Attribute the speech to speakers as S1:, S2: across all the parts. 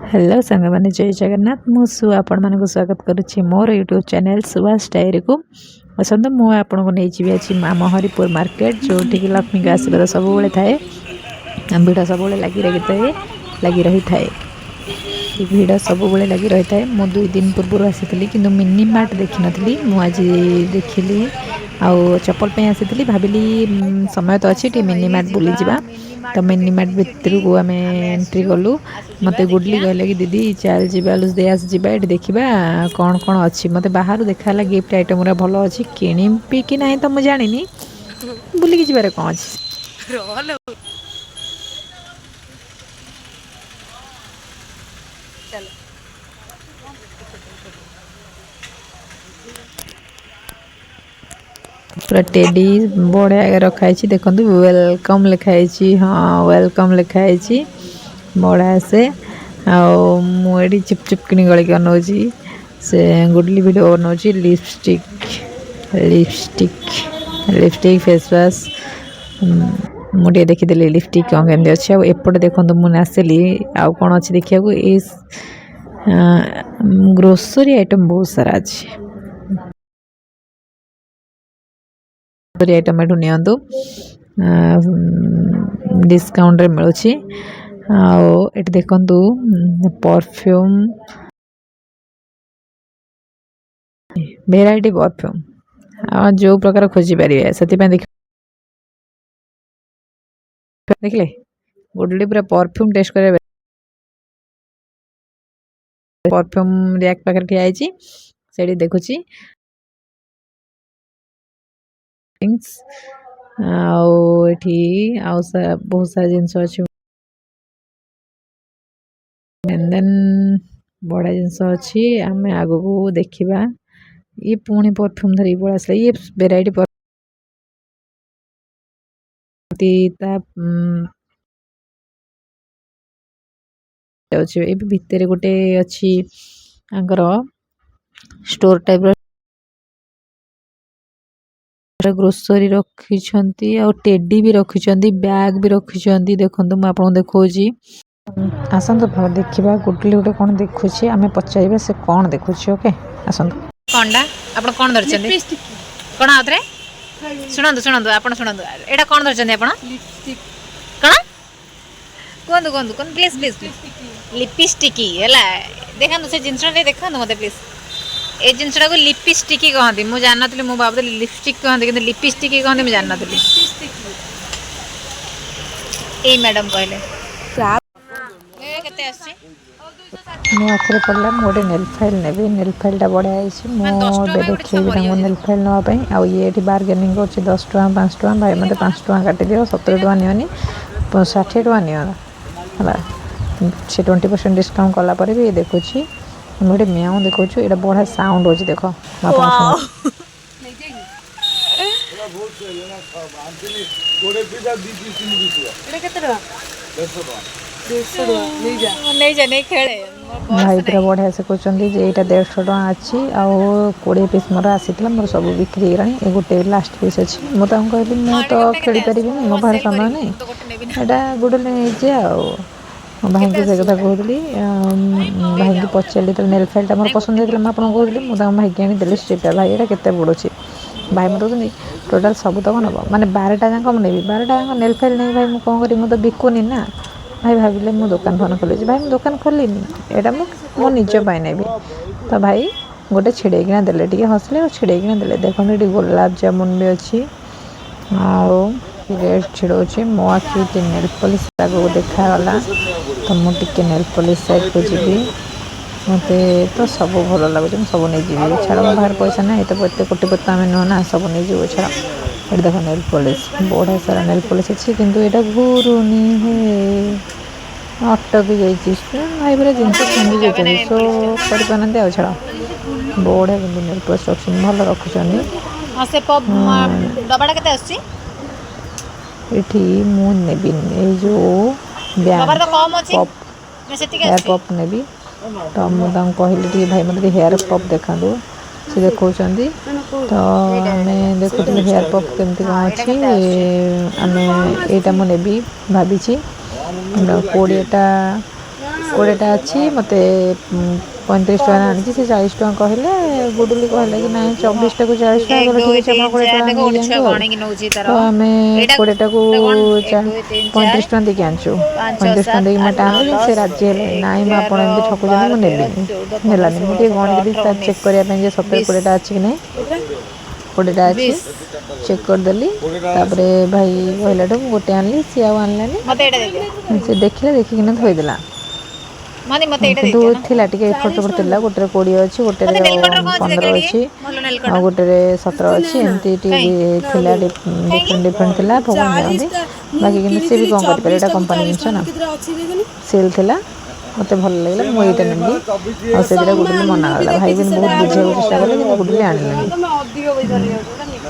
S1: Hello सांग मैंने जय जगन्नाथ मुझे आपण मानक स्वागत करुच्ची मोर यूट्यूब चैनल सुभाष डायरी को आसत मुझे आपन को नहीं आज माँ हरिपुर मार्केट जो लक्ष्मी का आशीर्वाद सब थाए भिड़ सब लगी रही थाए भिड़ सब लगी रही थाए मु 2 दिन पूर्व आसी कि मिनी मार्ट देखी नी मुझे देखिली आउ चप्पल पे आसी भाविली समय तो अच्छी मिनी मार्ट बुली जावा तो मिनी मार्ट भितर को आम एंट्री कलु मत गुडली कहले कि दीदी चल जीवा लुज दे आस जीवा ये देखा कौन कौन अच्छी मत बाहर देखा गिफ्ट आइटम गुरा भल अच्छी किणबी कि ना तो मुझे जानी बुलिकी जीवार कौन अच्छी पूरा टेडी बढ़िया रखाई देखो वेलकम लिखाई हाँ वेलकम लिखाई बढ़िया से आई चिप चिप कि गलिक अनाऊँगी से गुडली वीडियो बनाऊँगी lipstick lipstick lipstick face wash मुझे देखीदे लिपस्टिक कौन केमती अच्छे एपटे देखो मुझे आसली आउ कौन अच्छी देखा इस ग्रोसरी आइटम बहुत सारा अच्छी आइटम एठू नियंतु डिस्काउंट रे मिलुछि एटी देखंतु परफ्यूम वेराइटी परफ्यूम जो प्रकार खोजी पारे से देखले गुडली पूरा परफ्यूम टेस्ट करे परफ्यूम रैक पाखर ठिया आइछि सेठी देखुछि बहुत सारा जिनस अच्छी देन बड़ा जिनस अच्छी आम आग को देखा ये पुणी परफ्यूम धरिक पड़ा आसला ये वेराइटी भितर गोटे अच्छी स्टोर टाइप ग्रोसरी रखी और टेडी भी रखी बैग भी रखी देखो मुझे आपको देखी आसतु देखा गुडली गोटे कौन देखुची आम पचार से कौन देखुची ओके आसतु कौनटा आप कौन धरते कौन आउे शुणु शुणु आप शुणु यहाँ कौन धरते आप कौन कहतु कहतु कौन प्लीज प्लीज लिपस्टिक है देखा से जिनस देखा मत प्लीज ए जिनसा को लिपस्टिक कहती मुझे जान नी मुझे भावुली लिपस्टिक कहते कि लिपस्टिक कहते मुझे जान नी ए मैडम कहले मो आखिर पड़ा गोटे नेल फाइल नेबी नेल फाइलटा बढ़िया है देखी नेल फाइल नापी आउ ये बार्गेनिंग कर 10 टका 5 टका भाई मत 5 टका काट दियो 70 टका नियोनी 60 टका नियो है से 20% डिस्काउंट कलापर भी देखुची गोटे म्याऊ देखो ये बढ़िया साउंड हो देख भाई पूरा बढ़िया से कहते यहाँ 150 टका अच्छी आउ 20 पीस मोर आसी मोर सब बिक्री ये गोटे लास्ट पीस अच्छी मुझे कहली मुझे तो खेली पारि मो पाखे समय नहीं यहाँ गोटे नहीं भाई को से कथा कहली भाई को पचारि तो नेल फाइलटा मोर पसंद होता मुझे कहली मुझे भाई की आनीदेली स्ट्रिपटा भाई यहाँ केते पड़ुची भाई मत कहते टोटाल सब तक नब माने 12टा जाक मुझे 12टा जाक नेल फाइल नहीं भाई मुझे कौन करी मुझे तो बिकुनी ना भाई भाविले मु दुकान फोन खोली भाई मुझे दुकान खोलिनी यहाँ मो निजपाई नेबी तो भाई गोटे छिड़ेकिना देले टी हसले और छिड़ेकिना देले देखो ये गुलाब जामुन भी अच्छी रेड छिड़ौची मो आखि नेल पॉलिश आगे देखागला तो मुझे नेल पॉलिश साइड को जी मत तो सब भल लगुच सब नहीं जी छाड़ मो बाहर पैसा ना तो एत कोटिपति आम नुह ना सब नहीं जीव छाड़ ये देख नेल पॉलिश बढ़िया सारा नेल पॉलिश अच्छी किंतु यहाँ घूरुनी है अटकी जाइए भाई पूरा जिनस फिंगी जाती सो करना आ छाड़ बढ़िया कि नेल पॉलिश रख भल रखुच्च ये मुझे जो हेयर पप नेबी तो मुझे कहली भाई मत हेयर पप देखा से देखा तो आम देखु हेयर पप केमती कौन अच्छी आम यहाँ मुझे भावी 20टा कोड़ेटा अच्छी मत 35 टका आनी से 40 टका कहले गुडुली कहले कि ना 24 को 40 टका कहले ठीक है आप 20 टका नहीं जातु तो आम कोड़ेटा को 35 टका देके आनचु 35 टका देके मैं टाणी से राजी है ना आप ठकुच मुझे नेलानी मुझे गणित चेक करने सतरे कोड़ेटा अच्छी कि नहीं कोड़ेटा अच्छी चेक करदेली भाई कहला गोटे आनली सी आनलानी से देखला देखिकिना थोदेला किंतु थिला टिके एफर्ट सपोर्ट थिला गोटे 20 अच्छी गोटे 15 अच्छी आ गोटे 17 अच्छी एमती थिला डिफरेंट डिफरेंट थिला भगवान जानती बाकी किंतु से भी कौन कर पारे एटा कंपनी जिंस ना सेल थिला मते भल लागला मु एटा नेली आ सेदिरा गुडली मना गला भाई बिन बहुत बुझे चेष्टा करले कि गुडली आनले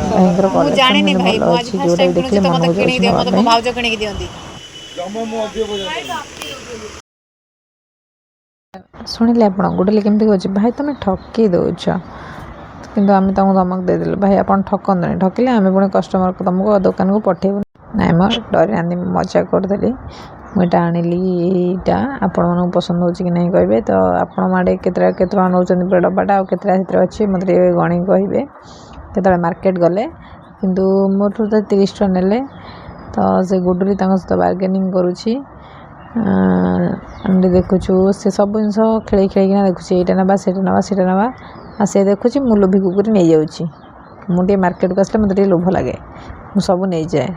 S1: भयंकर कॉल जाने नहीं भाई मो आज फर्स्ट टाइम देखले मन हो जाय मते मो भाउज कणे की दियंती जम्मा मो अधियो बजा शुणिले आप गुडली केमती कहे भाई तुम ठकी दौच कि आम तुमको धमक देदेलु भाई आप ठकंत ठकिले आम पुणी कस्टमर को तुमको दुकान को पठेबू ना डरी ना मजा करदेली मुझे आनिली यहाँ आपण मन पसंद हो कि नहीं कहे तो आपण आड़े के नौ डब्बाटा आ के अच्छी मत गणी कहे केत मार्केट गले किंतु मोर तो 30 टका नेले तो से गुडुली सहित बार्गेनिंग करुँची देखुचु से सब जिन खेल खेलिना देखुची यहाँ ना सीटा ना आ से देखुची मु लोभी कुकुरी नहीं जाऊँगी मुझे मार्केट को आसले मतलब लोभ लगे मु सब नहीं जाए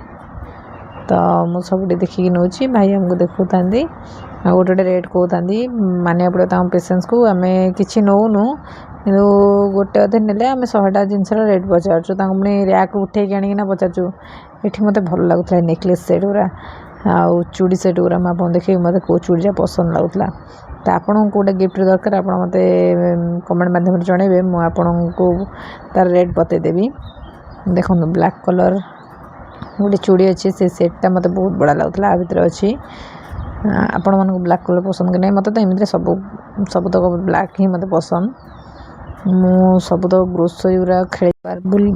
S1: तो मु सब देखिकी नौ भाई आमको देखा था गोटे रेट कहता मानिया पड़े पेसेंस को आम कि नौनु कि गोटे अधे ने आम 100टा जिनस रेट पचारूँ पुणी रैक उठे आनिकिना पचारूँ ये मत भल लगुला नेकलेस सेट गुरा आउ चूड़ी सेट गुरा मुझे देखिए मत कौ चूड़ीटा पसंद लगुला तो आपन कौटा गिफ्ट दरकार आप मत कमेंट माध्यम जनइबे मुझको तार रेट बतईदेवी देखो ब्लैक कलर गोटे चूड़ी अच्छी से सेटटा मत बहुत बड़ा लगुला आ भर अच्छी आपण मन ब्लैक कलर पसंद कि नहीं मत तो एमती सब तक ब्लैक ही मत पसंद मु सब तो ग्रोसरी गुरा खेल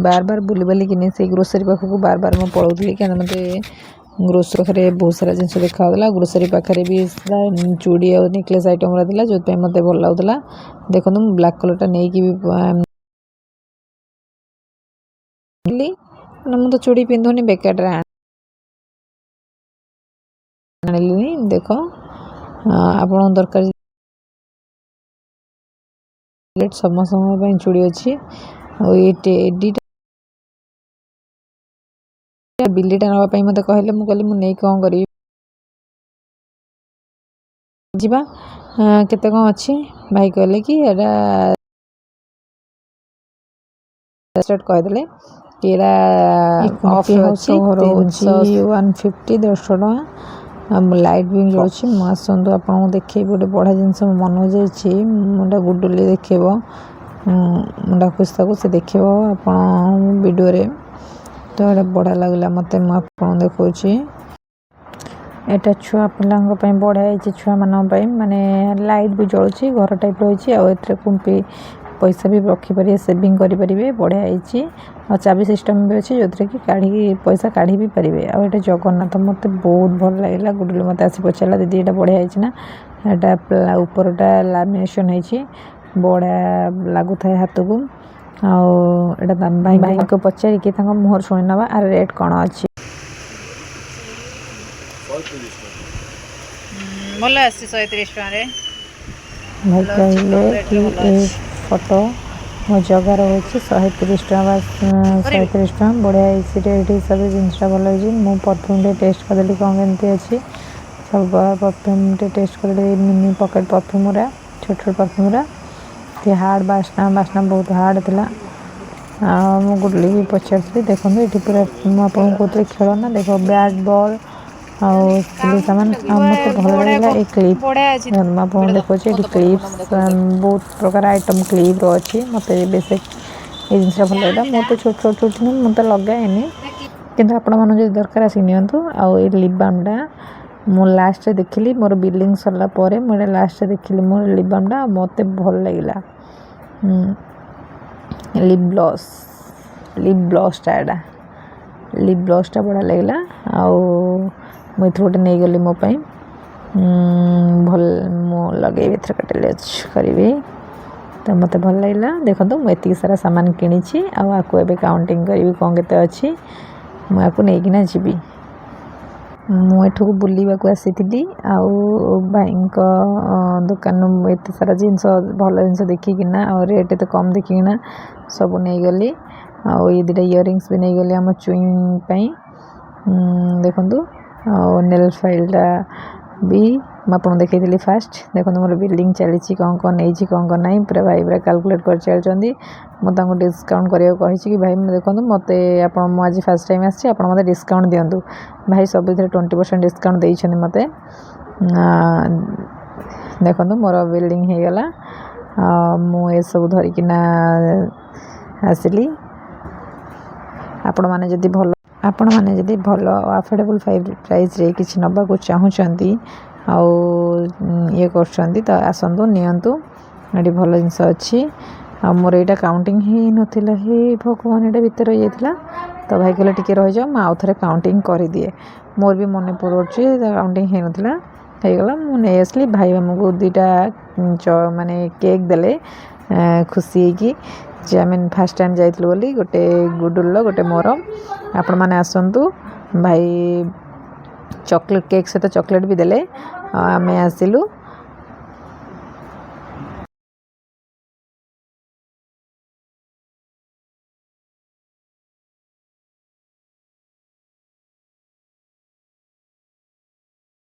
S1: बार बार बुली बाली कि से ग्रोसरी पाखक बार बार मुझे पलाऊली क्या मत ग्रोसरी पाखे बहुत सारा जिन देखा ग्रोसरी पाखे भी चूड़ी और नेकलेस आइटम रहा जो मत भल लगुला देखो मुझे ब्लैक कलरटा नहीं कि मुझे चूड़ी पिंधुनी बेकार आनी देख आप दरकार समस्त चूड़ी अच्छी टेडीटा बिलीटा नापी मत कहले मुझे नहीं कौन करी जीवा केते कौन अच्छी भाई कहले कि एरा स्टार्ट कहदे कि एरा ऑफ अच्छी 150 150 टका लाइट भी जलूँ मुझे आपको देखे गोटे बढ़िया जिनस मन हो जाए गुडुली देखेब डाकुच से देख वीडियो रे तो ये बढ़िया लगला मत मुझे देखा एटा छुआ पिला बढ़िया छुआ मानी माने लाइट भी जलूँ घर टाइप रही कुंपी पैसा भी रखिपारे सेविंग करेंगे बढ़िया और चाबी सिस्टम भी अच्छी जो कि काढ़ी पैसा काढ़ी भी पारे आटे जगन्नाथ मत बहुत भल लगे गुडुली मत आसी पचारा दीदी ये बढ़िया यहाँ उपरटा लामिनेसन है बढ़िया लगुए हाथ को आटा भाई को पचारिकी मुहर शुणी ना आर रेट कौन अच्छी
S2: भल 130 टका
S1: भाई कहले कि फोटो मो जगार हो 130 टका 130 टका बढ़िया रेट हिसाब से जिनसा भल हो परफ्यूम टेस्ट करदेली कौन केमती अच्छी सब परफ्यूम टेस्ट कर मिनी पकेट परफ्यूम गुरा छोट छोट परफ्यूम गुरा हार्ड बास्ना बास्ना बहुत हार्ड था मु गुडली भी पचारि देखो ये पूरा मुझे कहते खेलना देख बैट बॉल आली सामान मत भल लगा ये क्लिप मुझे देखा ये क्लिप्स बहुत प्रकार आइटम क्लिप अच्छी मत बेस ये जिनसा भल लगा मोर तो छोट छोट छोट मुझे लगाएनि कि आपण जो दरकार आसी नियंतु ये लिप बामटा मु लास्ट देखिली मोर बिलिंग सरला परे मुझे लास्ट देखिली मोर लिप बामटा मत भल लगा लिप ब्लसटा एटा लिप ब्लसटा बढ़िया लगला मुझे गोटे नहीं गली मोपाई ଭଲ ମୁଁ ଲଗେଇବି ଏଥର ଟେଲର୍ସ କରିବି। ତ ମୋତେ ଭଲ ଲାଗିଲା। ଦେଖନ୍ତୁ ମୁଁ ଏତିକି ସାରା ସାମାନ କିଣିଛି ଆଉ ଆକୁ ଏବେ କାଉଣ୍ଟିଂ କରିବି କ'ଣ କେତେ ଅଛି। ମୁଁ ଆକୁ ନେଇକିନା ଯିବି। ମୁଁ ଏଠୁକୁ ବୁଲିବାକୁ ଆସିଥିଲି ଆଉ ଭାଇଙ୍କ ଦୋକାନରୁ ମୁଁ ଏତେ ସାରା ଜିନିଷ ଭଲ ଜିନିଷ ଦେଖିକିନା ଆଉ ରେଟ୍ ଏତେ କମ୍ ଦେଖିକିନା ସବୁ ନେଇଗଲି। ଆଉ ଏଇ ଦୁଇଟା ଇୟରିଙ୍ଗସ୍ ବି ନେଇଗଲି ଆମ ଚୁଇଁ ପାଇଁ। ଦେଖନ୍ତୁ ଆଉ ନେଲ୍ ଫାଇଲ୍ଟା ବି ମୁଁ ଆପଣଙ୍କୁ ଦେଖେଇଥିଲି ଫାଷ୍ଟ। ଦେଖନ୍ତୁ ମୋର ବିଲିଂ ଚାଲିଛି, କ'ଣ ନେଇଛି କ'ଣ ନାହିଁ ପୁରା ଭାଇ ପୁରା କାଲକୁଲେଟ୍ କରିଚାଲିଛନ୍ତି। ମୁଁ ତାଙ୍କୁ ଡିସ୍କାଉଣ୍ଟ କରିବାକୁ କହିଛି କି ଭାଇ ଦେଖନ୍ତୁ ମୋତେ ମୁଁ ଆଜି ଫାଷ୍ଟ ଟାଇମ୍ ଆସିଛି, ଆପଣ ମୋତେ ଡିସ୍କାଉଣ୍ଟ ଦିଅନ୍ତୁ। ଭାଇ ସବୁଥିରେ 20% ଡିସ୍କାଉଣ୍ଟ ଦେଇଛନ୍ତି ମୋତେ। ଦେଖନ୍ତୁ ମୋର ବିଲିଂ ହେଇଗଲା। ମୁଁ ଏସବୁ ଧରିକିନା ଆସିଲି। ଆପଣମାନେ ଯଦି ଭଲ ଆଫୋର୍ଡେବଲ୍ ପ୍ରାଇସ୍ରେ କିଛି ନେବାକୁ ଚାହୁଁଛନ୍ତି ଆଉ ଇଏ କରୁଛନ୍ତି ତ ଆସନ୍ତୁ ନିଅନ୍ତୁ। ଏଠି ଭଲ ଜିନିଷ ଅଛି। ଆଉ ମୋର ଏଇଟା କାଉଣ୍ଟିଂ ହେଇନଥିଲା। ଭଗବାନ ଏଇଟା ଭିତରେ ହେଇଯାଇଥିଲା। ତ ଭାଇ କହିଲେ ଟିକେ ରହିଯାଅ, ମୁଁ ଆଉ ଥରେ କାଉଣ୍ଟିଂ କରିଦିଏ। ମୋର ବି ମନେ ପଡ଼ୁଛି କାଉଣ୍ଟିଂ ହେଇନଥିଲା, ହେଇଗଲା। ମୁଁ ନେଇ ଆସିଲି। ଭାଇ ଆମକୁ ଦୁଇଟା ମାନେ କେକ୍ ଦେଲେ ଖୁସି ହେଇକି ଯେ ଆମେ ଫାଷ୍ଟ ଟାଇମ୍ ଯାଇଥିଲୁ ବୋଲି। ଗୋଟେ ଗୁଡୁଲର ଗୋଟେ ମୋର। ଆପଣମାନେ ଆସନ୍ତୁ। ଭାଇ ଚକୋଲେଟ୍ କେକ୍ ସହିତ ଚକୋଲେଟ୍ ବି ଦେଲେ। ଆମେ ଆସିଲୁ।